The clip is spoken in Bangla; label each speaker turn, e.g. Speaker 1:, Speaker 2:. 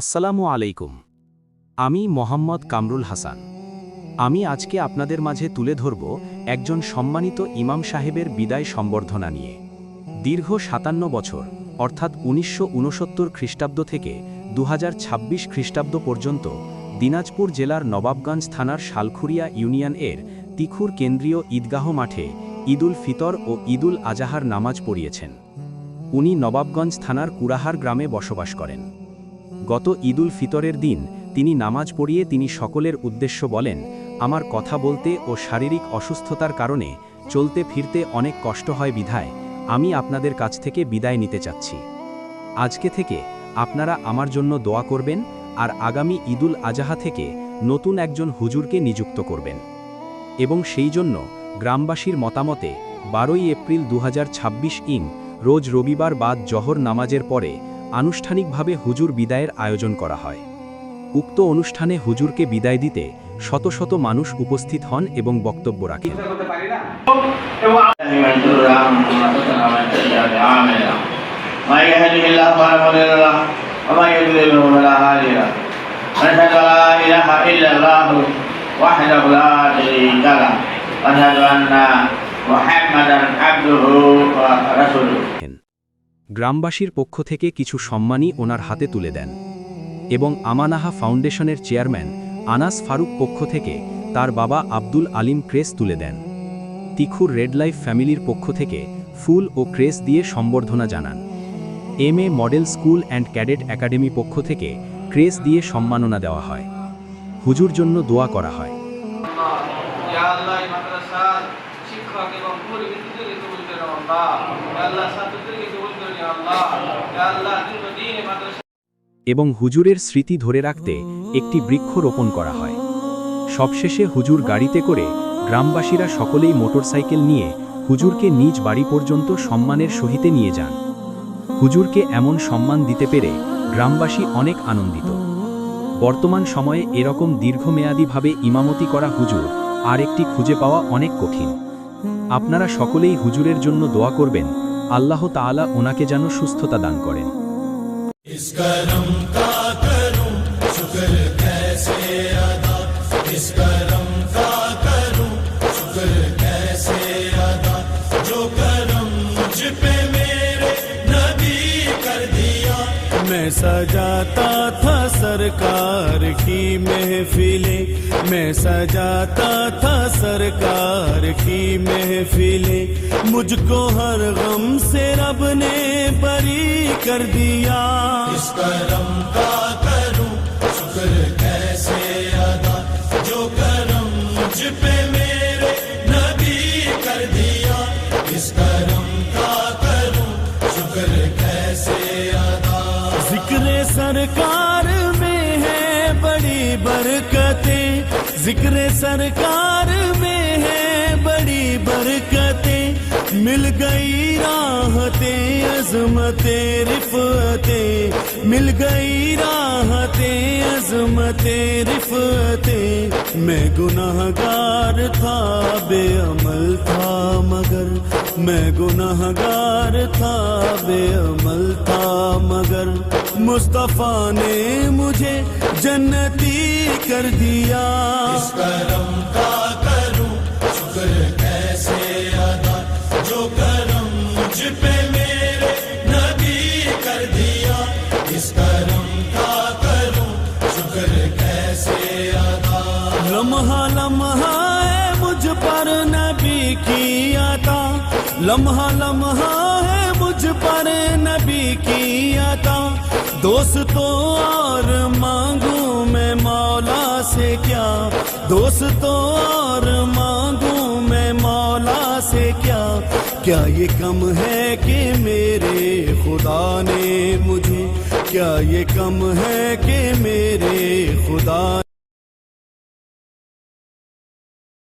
Speaker 1: আসসালামু আলাইকুম। আমি মোহাম্মদ কামরুল হাসান। আমি আজকে আপনাদের মাঝে তুলে ধরব একজন সম্মানিত ইমাম সাহেবের বিদায় সম্বর্ধনা নিয়ে। দীর্ঘ ৫৭ বছর অর্থাৎ ১৯৬৯ খ্রিস্টাব্দ থেকে ২০২৬ খ্রিস্টাব্দ পর্যন্ত দিনাজপুর জেলার নবাবগঞ্জ থানার শালখুরিয়া ইউনিয়ন এর তিখুর কেন্দ্রীয় ঈদগাহ মাঠে ঈদুল ফিতর ও ঈদুল আজাহার নামাজ পড়িয়েছেন। উনি নবাবগঞ্জ থানার কুড়াহার গ্রামে বসবাস করেন। গত ঈদুল ফিতরের দিন তিনি নামাজ পড়িয়ে তিনি সকলের উদ্দেশ্য বলেন, আমার কথা বলতে ও শারীরিক অসুস্থতার কারণে চলতে ফিরতে অনেক কষ্ট হয় বিধায় আমি আপনাদের কাছ থেকে বিদায় নিতে চাচ্ছি। আজকে থেকে আপনারা আমার জন্য দোয়া করবেন আর আগামী ঈদুল আজাহা থেকে নতুন একজন হুজুরকে নিযুক্ত করবেন এবং সেই জন্য গ্রামবাসীর মতামতে ১২ এপ্রিল ২০২৬ রোজ রবিবার বাদ জহর নামাজের পরে আনুষ্ঠানিকভাবে হুজুর বিদায়ের আয়োজন করা হয়। উক্ত অনুষ্ঠানে হুজুরকে বিদায় দিতে শত শত মানুষ উপস্থিত হন এবং বক্তব্য রাখেন। গ্রামবাসীর পক্ষ থেকে কিছু সম্মানী ওনার হাতে তুলে দেন এবং আমানাহা ফাউন্ডেশনের চেয়ারম্যান আনাস ফারুক পক্ষ থেকে তার বাবা আব্দুল আলিম ক্রেস তুলে দেন। তিখুর রেড লাইফ ফ্যামিলির পক্ষ থেকে ফুল ও ক্রেস দিয়ে সম্বর্ধনা জানান। MA model school and cadet academy পক্ষ থেকে ক্রেস দিয়ে সম্মাননা দেওয়া হয়। হুজুর জন্য দোয়া করা হয়। এবং হুজুরের স্মৃতি ধরে রাখতে একটি বৃক্ষ রোপণ করা হয়। সবশেষে হুজুর গাড়িতে করে গ্রামবাসীরা সকলেই মোটরসাইকেল নিয়ে হুজুরকে নিজ বাড়ি পর্যন্ত সম্মানের সহিতে নিয়ে যান। হুজুরকে এমন সম্মান দিতে পেরে গ্রামবাসী অনেক আনন্দিত। বর্তমান সময়ে এরকম দীর্ঘমেয়াদীভাবে ইমামতি করা হুজুর আর একটি খুঁজে পাওয়া অনেক কঠিন। আপনারা সকলেই হুজুরের জন্য দোয়া করবেন, আল্লাহ তাআলা ওনাকে যেন সুস্থতা দান করেন।
Speaker 2: मैं सजाता था सरकार की महफिलें, मैं सजाता था सरकार की महफिलें, मुझको हर गम से रब ने बरी कर दिया। इस करम का करूं शुक्र कैसे अदा, जो करम मुझ पे मेरे नबी कर दिया। इस करम का करूं शुक्र कैसे अदा। जिक्र सरकार में है बड़ी बरकतें, जिक्र सरकार में है बड़ी बरकतें, मिल गई राहतें अज़मतें रिफ़तें, मिल गई राहतें अज़मतें रिफ़तें। मैं गुनाहगार था बेअमल था मगर, मैं गुनाहगार था बेअमल था मगर, मुस्तफा ने मुझे जन्नती कर दिया। इस करम का करूं शुक्र कैसे अदा, जो करम मुझ पे मेरे नबी कर दिया। इस करम का करूं शुक्र कैसे अदा। लम्हा लम्हा है मुझ पर नबी की अता, लम्हा लम्हा है मुझ पर नबी की अता। दोस्तों और मांगू मैं मौला से क्या, दोस्तों और मांगू मैं मौला से क्या, क्या ये कम है कि मेरे खुदा ने मुझे, क्या ये कम है कि मेरे खुदा